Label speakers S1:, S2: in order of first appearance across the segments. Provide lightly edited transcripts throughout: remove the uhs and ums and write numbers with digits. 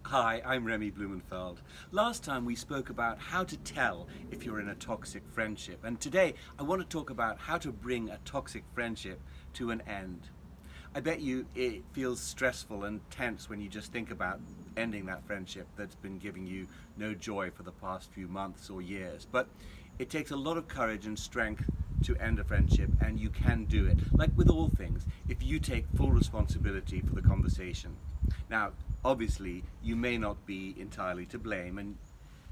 S1: Hi, I'm Remy Blumenfeld. Last time we spoke about how to tell if you're in a toxic friendship, and today I want to talk about how to bring a toxic friendship to an end. I bet you it feels stressful and tense when you just think about ending that friendship that's been giving you no joy for the past few months or years, but it takes a lot of courage and strength to end a friendship, and you can do it. Like with all things, if you take full responsibility for the conversation. Now, obviously, you may not be entirely to blame, and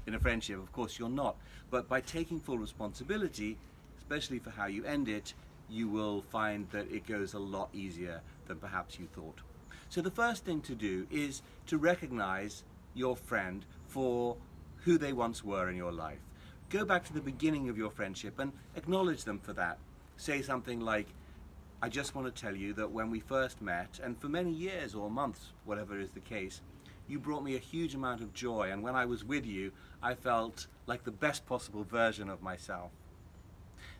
S1: in a friendship, of course, you're not. But by taking full responsibility, especially for how you end it, you will find that it goes a lot easier than perhaps you thought. So the first thing to do is to recognize your friend for who they once were in your life. Go back to the beginning of your friendship and acknowledge them for that. Say something like, I just want to tell you that when we first met, and for many years or months, whatever is the case, you brought me a huge amount of joy, and when I was with you, I felt like the best possible version of myself.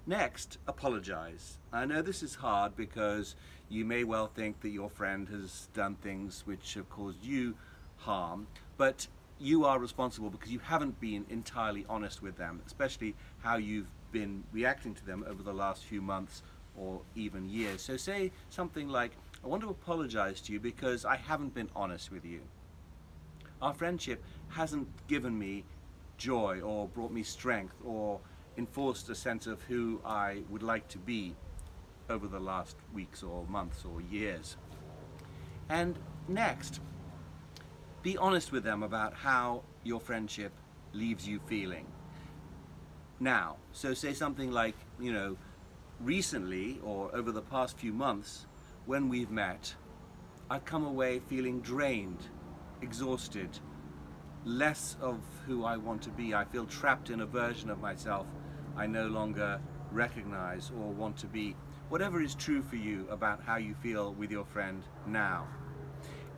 S1: Next, apologize. I know this is hard because you may well think that your friend has done things which have caused you harm, but you are responsible because you haven't been entirely honest with them, especially how you've been reacting to them over the last few months or even years. So say something like, I want to apologize to you because I haven't been honest with you. Our friendship hasn't given me joy or brought me strength or enforced a sense of who I would like to be over the last weeks or months or years. And next, be honest with them about how your friendship leaves you feeling. Now, so say something like, recently or over the past few months, when we've met, I've come away feeling drained, exhausted, less of who I want to be. I feel trapped in a version of myself I no longer recognize or want to be. Whatever is true for you about how you feel with your friend now.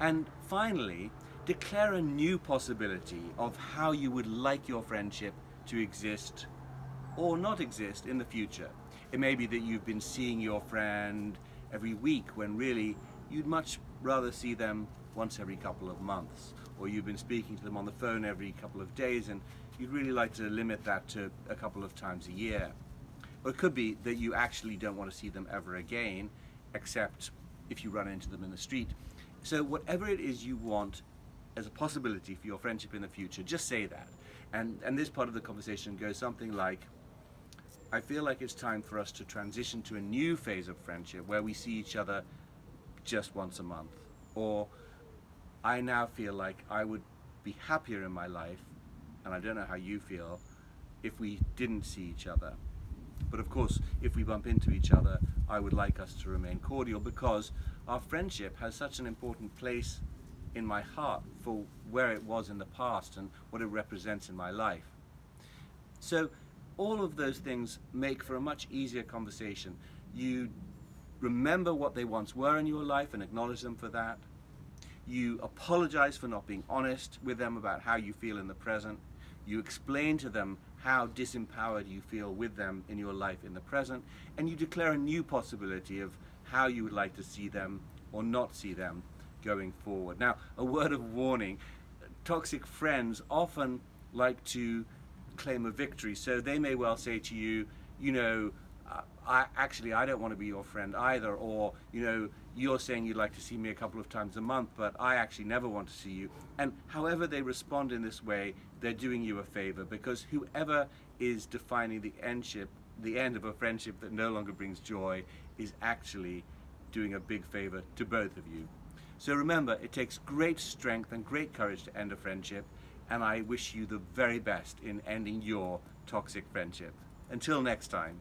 S1: And finally, declare a new possibility of how you would like your friendship to exist or not exist in the future. It may be that you've been seeing your friend every week when really you'd much rather see them once every couple of months, or you've been speaking to them on the phone every couple of days and you'd really like to limit that to a couple of times a year. Or it could be that you actually don't want to see them ever again, except if you run into them in the street. So whatever it is you want as a possibility for your friendship in the future, just say that. And this part of the conversation goes something like, I feel like it's time for us to transition to a new phase of friendship where we see each other just once a month. Or I now feel like I would be happier in my life, and I don't know how you feel, if we didn't see each other. But of course, if we bump into each other, I would like us to remain cordial because our friendship has such an important place in my heart for where it was in the past and what it represents in my life. So all of those things make for a much easier conversation. You remember what they once were in your life and acknowledge them for that. You apologize for not being honest with them about how you feel in the present. You explain to them how disempowered you feel with them in your life in the present, and you declare a new possibility of how you would like to see them or not see them going forward. Now, a word of warning, toxic friends often like to claim a victory, so they may well say to you, I don't want to be your friend either, or you're saying you'd like to see me a couple of times a month, but I actually never want to see you. And however they respond in this way, they're doing you a favor, because whoever is defining the end of a friendship that no longer brings joy is actually doing a big favor to both of you. So remember, it takes great strength and great courage to end a friendship, and I wish you the very best in ending your toxic friendship. Until next time.